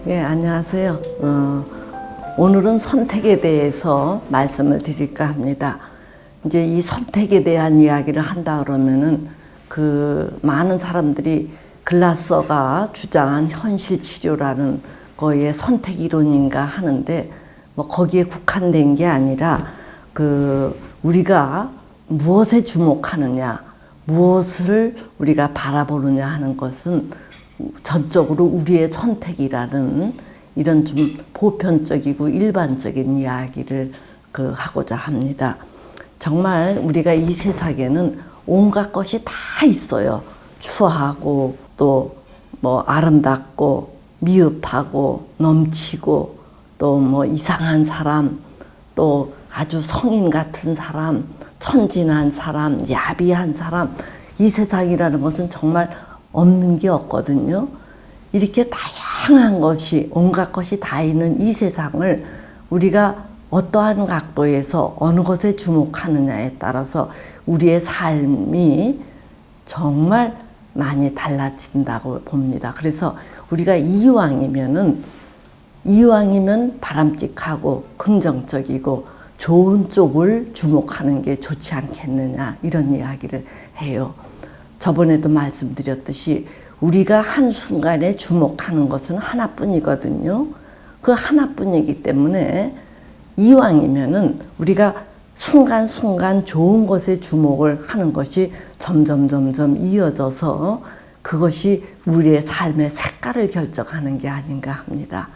예, 안녕하세요. 오늘은 선택에 대해서 말씀을 드릴까 합니다. 이제 이 선택에 대한 이야기를 한다 그러면은 많은 사람들이 글라서가 주장한 현실 치료라는 거에 선택 이론인가 하는데 뭐 거기에 국한된 게 아니라 우리가 무엇에 주목하느냐, 무엇을 우리가 바라보느냐 하는 것은 전적으로 우리의 선택이라는 이런 좀 보편적이고 일반적인 이야기를 하고자 합니다. 정말 우리가 이 세상에는 온갖 것이 다 있어요. 추하고 또 뭐 아름답고 미흡하고 넘치고 또 뭐 이상한 사람 또 아주 성인 같은 사람 천진한 사람 야비한 사람 이 세상이라는 것은 정말 없는 게 없거든요. 이렇게 다양한 것이 온갖 것이 다 있는 이 세상을 우리가 어떠한 각도에서 어느 것에 주목하느냐에 따라서 우리의 삶이 정말 많이 달라진다고 봅니다. 그래서 우리가 이왕이면 바람직하고 긍정적이고 좋은 쪽을 주목하는 게 좋지 않겠느냐 이런 이야기를 해요. 저번에도 말씀드렸듯이 우리가 한순간에 주목하는 것은 하나뿐이거든요. 그 하나뿐이기 때문에 이왕이면은 우리가 순간순간 좋은 것에 주목을 하는 것이 점점 이어져서 그것이 우리의 삶의 색깔을 결정하는 게 아닌가 합니다.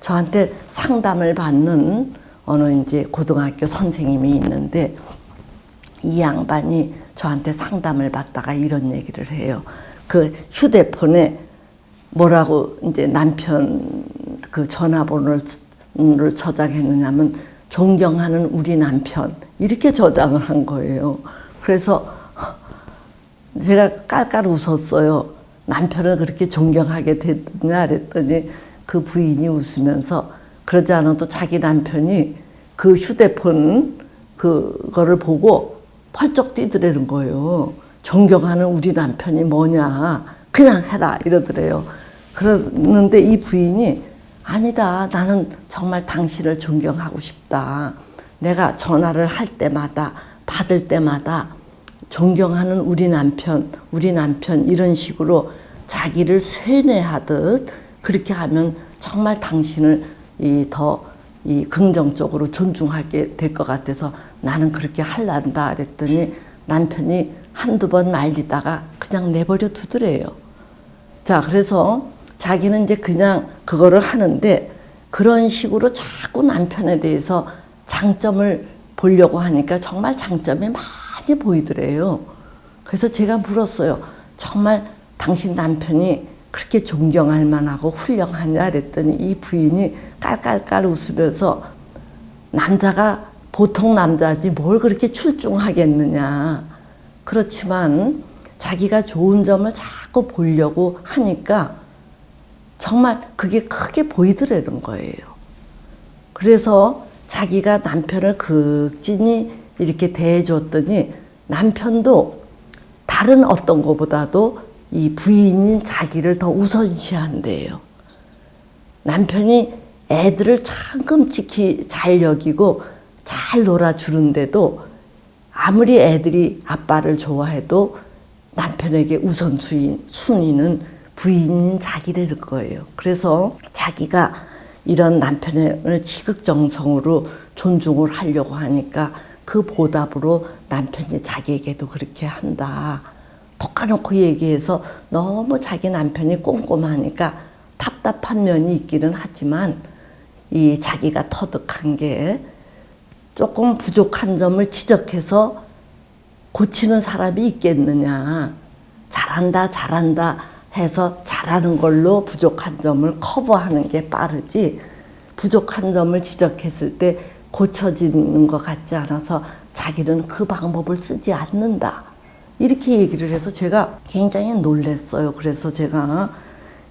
저한테 상담을 받는 어느 이제 고등학교 선생님이 있는데 이 양반이 저한테 상담을 받다가 이런 얘기를 해요. 그 휴대폰에 뭐라고 이제 남편 전화번호를 저장했느냐면 존경하는 우리 남편 이렇게 저장을 한 거예요. 그래서 제가 깔깔 웃었어요. 남편을 그렇게 존경하게 됐느냐 그랬더니 그 부인이 웃으면서 그러지 않아도 자기 남편이 그 휴대폰 그거를 보고 펄쩍 뛰더라는 거예요. 존경하는 우리 남편이 뭐냐 그냥 해라 이러더래요. 그러는데 이 부인이 아니다 나는 정말 당신을 존경하고 싶다. 내가 전화를 할 때마다 받을 때마다 존경하는 우리 남편 이런 식으로 자기를 세뇌하듯 그렇게 하면 정말 당신을 더 긍정적으로 존중하게 될 것 같아서 나는 그렇게 할란다 그랬더니 남편이 한두 번 말리다가 그냥 내버려 두더래요. 자, 그래서 자기는 이제 그냥 그거를 하는데 그런 식으로 자꾸 남편에 대해서 장점을 보려고 하니까 정말 장점이 많이 보이더래요. 그래서 제가 물었어요. 정말 당신 남편이 그렇게 존경할 만하고 훌륭하냐 그랬더니 이 부인이 깔깔깔 웃으면서 남자가 보통 남자지 뭘 그렇게 출중하겠느냐. 그렇지만 자기가 좋은 점을 자꾸 보려고 하니까 정말 그게 크게 보이더라는 거예요. 그래서 자기가 남편을 극진히 이렇게 대해줬더니 남편도 다른 어떤 것보다도 이 부인인 자기를 더 우선시한대요. 남편이 애들을 참 끔찍히 잘 여기고 잘 놀아주는데도 아무리 애들이 아빠를 좋아해도 남편에게 우선순위는 부인인 자기라는 거예요. 그래서 자기가 이런 남편을 지극정성으로 존중을 하려고 하니까 그 보답으로 남편이 자기에게도 그렇게 한다. 톡 까놓고 얘기해서 너무 자기 남편이 꼼꼼하니까 답답한 면이 있기는 하지만 이 자기가 터득한 게 조금 부족한 점을 지적해서 고치는 사람이 있겠느냐. 잘한다 해서 잘하는 걸로 부족한 점을 커버하는 게 빠르지 부족한 점을 지적했을 때 고쳐지는 것 같지 않아서 자기는 그 방법을 쓰지 않는다. 이렇게 얘기를 해서 제가 굉장히 놀랐어요. 그래서 제가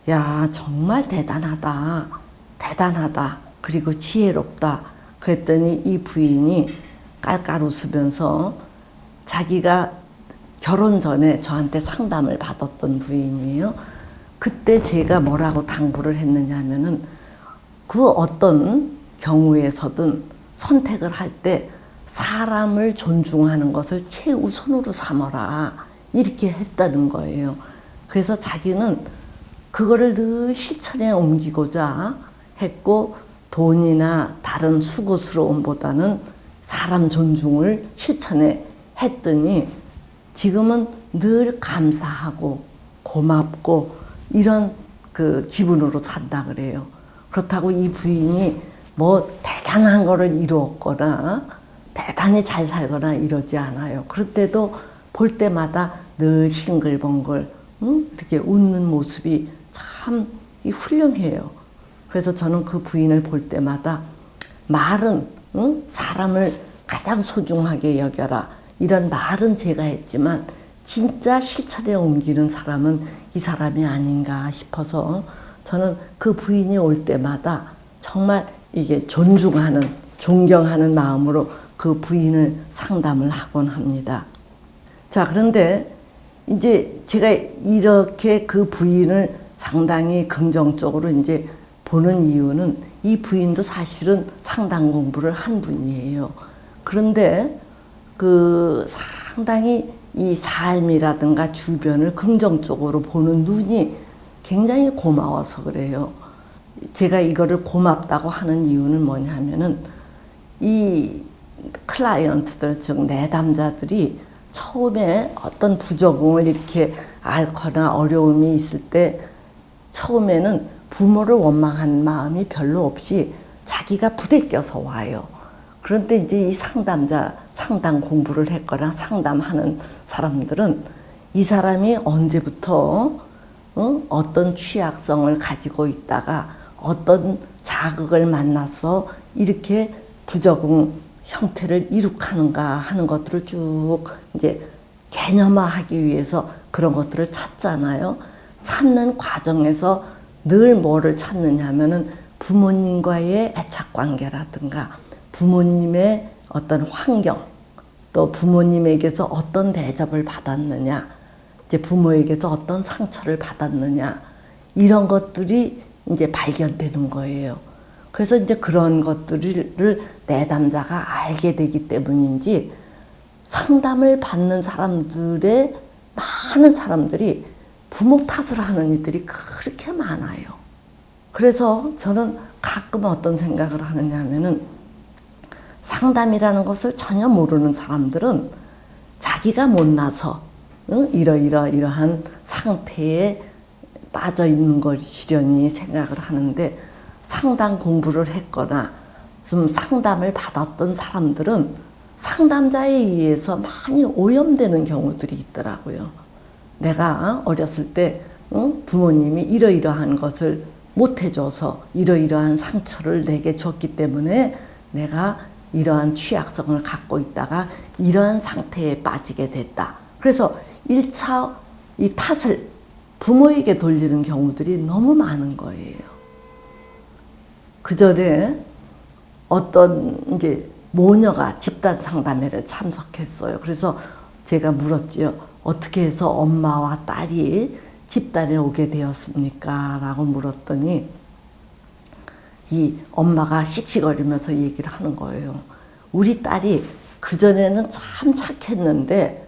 야 정말 대단하다. 그리고 지혜롭다. 그랬더니 이 부인이 깔깔 웃으면서 자기가 결혼 전에 저한테 상담을 받았던 부인이에요. 그때 제가 뭐라고 당부를 했느냐 하면은 그 어떤 경우에서든 선택을 할 때 사람을 존중하는 것을 최우선으로 삼아라. 이렇게 했다는 거예요. 그래서 자기는 그거를 늘 실천에 옮기고자 했고 돈이나 다른 수고스러움보다는 사람 존중을 실천에 했더니 지금은 늘 감사하고 고맙고 이런 그 기분으로 산다 그래요. 그렇다고 이 부인이 뭐 대단한 거를 이루었거나 대단히 잘 살거나 이러지 않아요. 그럴 때도 볼 때마다 늘 싱글벙글 이렇게 웃는 모습이 참 훌륭해요. 그래서 저는 그 부인을 볼 때마다 말은 사람을 가장 소중하게 여겨라. 이런 말은 제가 했지만 진짜 실천에 옮기는 사람은 이 사람이 아닌가 싶어서 저는 그 부인이 올 때마다 정말 이게 존중하는, 존경하는 마음으로 그 부인을 상담을 하곤 합니다. 자, 그런데 이제 제가 이렇게 그 부인을 상당히 긍정적으로 이제 보는 이유는 이 부인도 사실은 상담 공부를 한 분이에요. 그런데 그 상당히 이 삶이라든가 주변을 긍정적으로 보는 눈이 굉장히 고마워서 그래요. 제가 이거를 고맙다고 하는 이유는 뭐냐면은 이 클라이언트들, 즉 내담자들이 처음에 어떤 부적응을 이렇게 앓거나 어려움이 있을 때 처음에는 부모를 원망한 마음이 별로 없이 자기가 부대껴서 와요. 그런데 이제 이 상담 공부를 했거나 상담하는 사람들은 이 사람이 언제부터 어떤 취약성을 가지고 있다가 어떤 자극을 만나서 이렇게 부적응 형태를 이룩하는가 하는 것들을 쭉 이제 개념화하기 위해서 그런 것들을 찾잖아요. 찾는 과정에서 늘 뭐를 찾느냐 하면은 부모님과의 애착관계라든가 부모님의 어떤 환경, 또 부모님에게서 어떤 대접을 받았느냐, 이제 부모에게서 어떤 상처를 받았느냐, 이런 것들이 이제 발견되는 거예요. 그래서 이제 그런 것들을 내담자가 알게 되기 때문인지 상담을 받는 사람들의 많은 사람들이 부모 탓을 하는 이들이 그렇게 많아요. 그래서 저는 가끔 어떤 생각을 하느냐 하면은 상담이라는 것을 전혀 모르는 사람들은 자기가 못나서 이러한 상태에 빠져 있는 것이려니 생각을 하는데 상담 공부를 했거나 좀 상담을 받았던 사람들은 상담자에 의해서 많이 오염되는 경우들이 있더라고요. 내가 어렸을 때 부모님이 이러이러한 것을 못 해줘서 이러이러한 상처를 내게 줬기 때문에 내가 이러한 취약성을 갖고 있다가 이러한 상태에 빠지게 됐다. 그래서 1차 이 탓을 부모에게 돌리는 경우들이 너무 많은 거예요. 그 전에 어떤 이제 모녀가 집단 상담회를 참석했어요. 그래서 제가 물었지요. 어떻게 해서 엄마와 딸이 집단에 오게 되었습니까? 라고 물었더니 이 엄마가 씩씩거리면서 얘기를 하는 거예요. 우리 딸이 그전에는 참 착했는데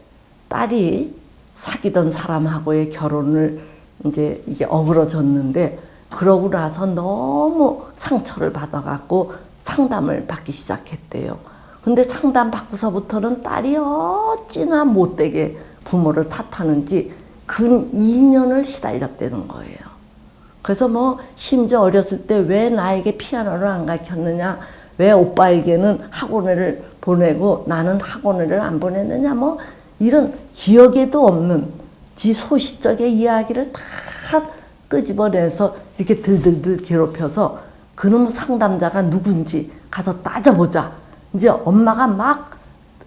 딸이 사귀던 사람하고의 결혼을 이제 이게 어그러졌는데 그러고 나서 너무 상처를 받아갖고 상담을 받기 시작했대요. 근데 상담 받고서부터는 딸이 어찌나 못되게 부모를 탓하는지 근 2년을 시달렸다는 거예요. 그래서 뭐 심지어 어렸을 때 왜 나에게 피아노를 안 가르쳤느냐, 왜 오빠에게는 학원을 보내고 나는 학원을 안 보냈느냐, 뭐 이런 기억에도 없는 지 소시적의 이야기를 다 끄집어내서 이렇게 들들들 괴롭혀서 그놈 상담자가 누군지 가서 따져보자. 이제 엄마가 막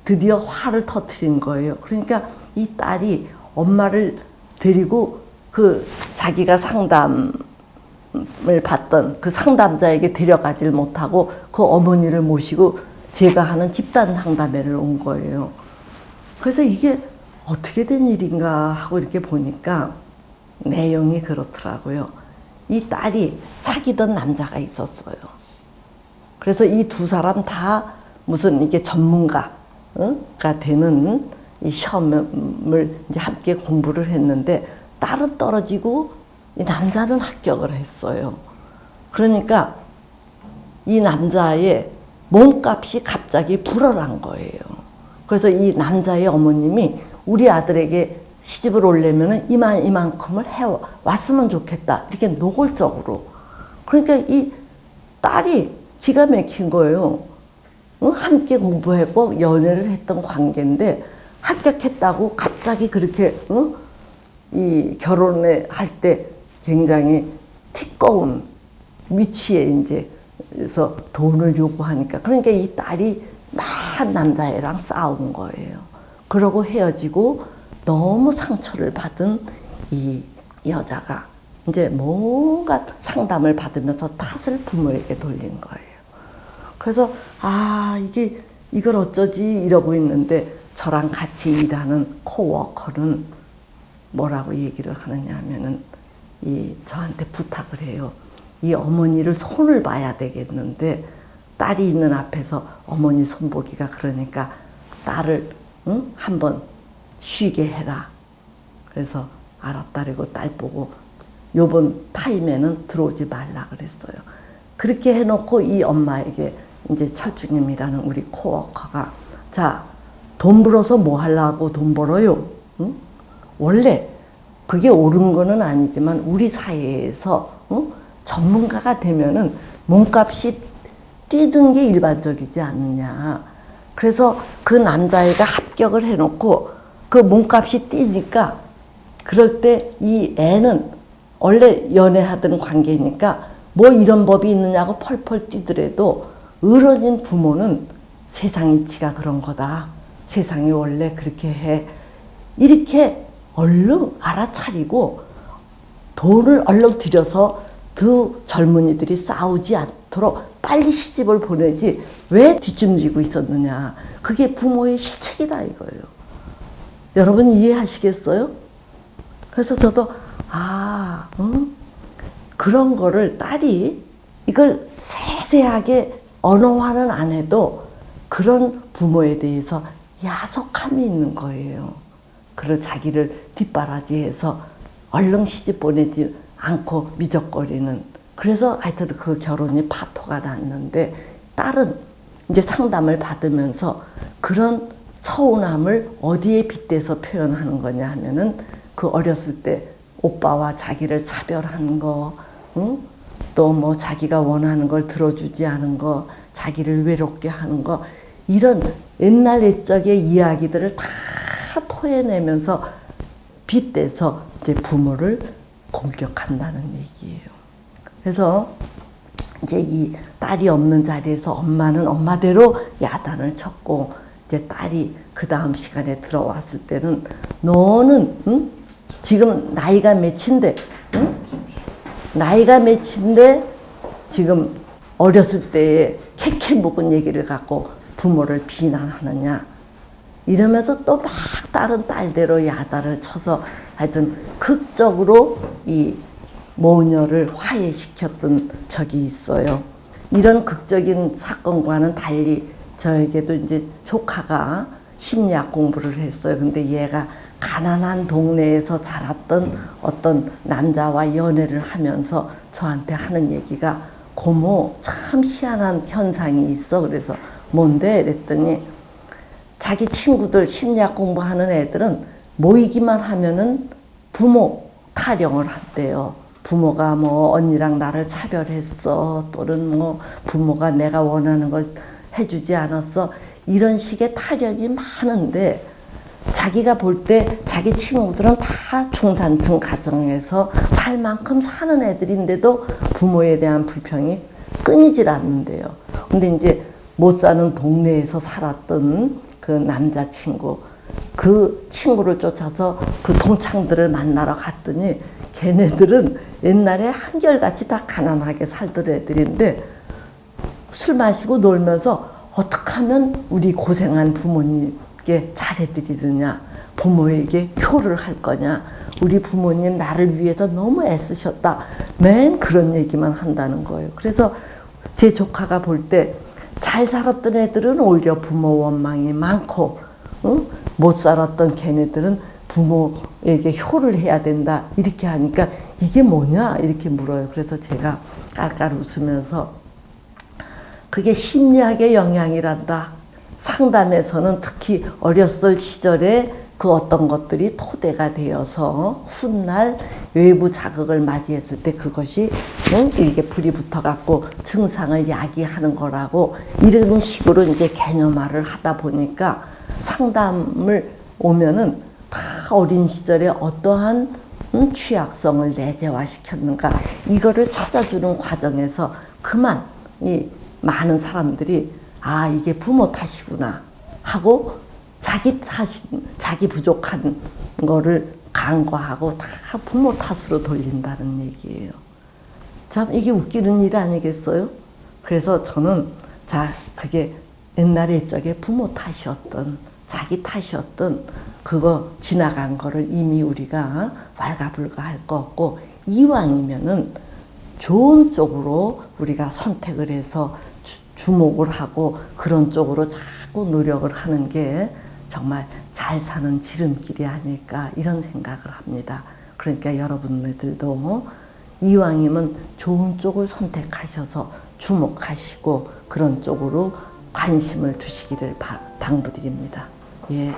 드디어 화를 터뜨린 거예요. 그러니까 이 딸이 엄마를 데리고 그 자기가 상담을 받던 그 상담자에게 데려가질 못하고 그 어머니를 모시고 제가 하는 집단 상담회를 온 거예요. 그래서 이게 어떻게 된 일인가 하고 이렇게 보니까 내용이 그렇더라고요. 이 딸이 사귀던 남자가 있었어요. 그래서 이 두 사람 다 무슨 이게 전문가가 되는 이 시험을 이제 함께 공부를 했는데 딸은 떨어지고 이 남자는 합격을 했어요. 그러니까 이 남자의 몸값이 갑자기 불어난 거예요. 그래서 이 남자의 어머님이 우리 아들에게 시집을 오려면 이만큼을 해왔으면 좋겠다. 이렇게 노골적으로. 그러니까 이 딸이 기가 막힌 거예요. 함께 공부했고 연애를 했던 관계인데 합격했다고 갑자기 그렇게 이 결혼을 할 때 굉장히 티꺼운 위치에 이제 그래서 돈을 요구하니까 그러니까 이 딸이 막 남자애랑 싸운 거예요. 그러고 헤어지고 너무 상처를 받은 이 여자가 이제 뭔가 상담을 받으면서 탓을 부모에게 돌린 거예요. 그래서 이걸 어쩌지 이러고 있는데 저랑 같이 일하는 코워커는 뭐라고 얘기를 하느냐 하면은 저한테 부탁을 해요. 이 어머니를 손을 봐야 되겠는데 딸이 있는 앞에서 어머니 손보기가 그러니까 딸을 한번 쉬게 해라. 그래서 알았다 그러고 딸 보고 요번 타임에는 들어오지 말라 그랬어요. 그렇게 해놓고 이 엄마에게 이제 철주님이라는 우리 코워커가 자, 돈 벌어서 뭐 하려고 돈 벌어요? 원래 그게 옳은 거는 아니지만 우리 사회에서 전문가가 되면은 몸값이 뛰는 게 일반적이지 않느냐. 그래서 그 남자애가 합격을 해놓고 그 몸값이 뛰니까 그럴 때 이 애는 원래 연애하던 관계니까 뭐 이런 법이 있느냐고 펄펄 뛰더라도 어른인 부모는 세상 이치가 그런 거다. 세상이 원래 그렇게 해. 이렇게 얼른 알아차리고 돈을 얼른 들여서 두 젊은이들이 싸우지 않도록 빨리 시집을 보내지 왜 뒷짐지고 있었느냐. 그게 부모의 실책이다 이거예요. 여러분 이해하시겠어요? 그래서 저도 그런 거를 딸이 이걸 세세하게 언어화는 안 해도 그런 부모에 대해서 야속함이 있는 거예요. 그걸 자기를 뒷바라지해서 얼른 시집 보내지 않고 미적거리는. 그래서 하여튼 그 결혼이 파토가 났는데 딸은 이제 상담을 받으면서 그런 서운함을 어디에 빗대서 표현하는 거냐 하면은 그 어렸을 때 오빠와 자기를 차별하는 거, 또 뭐 자기가 원하는 걸 들어주지 않은 거, 자기를 외롭게 하는 거, 이런 옛날 옛적의 이야기들을 다 토해내면서 빗대서 이제 부모를 공격한다는 얘기예요. 그래서 이제 이 딸이 없는 자리에서 엄마는 엄마대로 야단을 쳤고 이제 딸이 그 다음 시간에 들어왔을 때는 너는 지금 나이가 몇인데 나이가 몇인데 지금 어렸을 때에 캐캐 묵은 얘기를 갖고 부모를 비난하느냐 이러면서 또 막 다른 딸대로 야단을 쳐서 하여튼 극적으로 이 모녀를 화해시켰던 적이 있어요. 이런 극적인 사건과는 달리 저에게도 이제 조카가 심리학 공부를 했어요. 근데 얘가 가난한 동네에서 자랐던 어떤 남자와 연애를 하면서 저한테 하는 얘기가 고모 참 희한한 현상이 있어. 그래서 뭔데? 그랬더니 자기 친구들 심리학 공부하는 애들은 모이기만 하면은 부모 타령을 한대요. 부모가 뭐 언니랑 나를 차별했어. 또는 뭐 부모가 내가 원하는 걸 해주지 않았어. 이런 식의 타령이 많은데 자기가 볼 때 자기 친구들은 다 중산층 가정에서 살 만큼 사는 애들인데도 부모에 대한 불평이 끊이질 않는데요. 근데 이제 못 사는 동네에서 살았던 그 남자친구, 그 친구를 쫓아서 그 동창들을 만나러 갔더니 걔네들은 옛날에 한결같이 다 가난하게 살던 애들인데 술 마시고 놀면서 어떻게 하면 우리 고생한 부모님께 잘해드리느냐, 부모에게 효를 할 거냐, 우리 부모님 나를 위해서 너무 애쓰셨다. 맨 그런 얘기만 한다는 거예요. 그래서 제 조카가 볼 때 잘 살았던 애들은 오히려 부모 원망이 많고, 응? 못 살았던 걔네들은 부모에게 효를 해야 된다. 이렇게 하니까 이게 뭐냐? 이렇게 물어요. 그래서 제가 깔깔 웃으면서 그게 심리학의 영향이란다. 상담에서는 특히 어렸을 시절에 그 어떤 것들이 토대가 되어서 훗날 외부 자극을 맞이했을 때 그것이 이렇게 불이 붙어갖고 증상을 야기하는 거라고 이런 식으로 이제 개념화를 하다 보니까 상담을 오면은 다 어린 시절에 어떠한 취약성을 내재화시켰는가 이거를 찾아주는 과정에서 그만 이 많은 사람들이 아 이게 부모 탓이구나 하고 자기 부족한 거를 간과하고 다 부모 탓으로 돌린다는 얘기예요. 참 이게 웃기는 일 아니겠어요? 그래서 저는 그게 옛날에 저게 부모 탓이었던 자기 탓이었던 그거 지나간 거를 이미 우리가 왈가불가할 거 없고 이왕이면은 좋은 쪽으로 우리가 선택을 해서 주목을 하고 그런 쪽으로 자꾸 노력을 하는 게 정말 잘 사는 지름길이 아닐까 이런 생각을 합니다. 그러니까 여러분들도 이왕이면 좋은 쪽을 선택하셔서 주목하시고 그런 쪽으로 관심을 두시기를 당부드립니다. 예.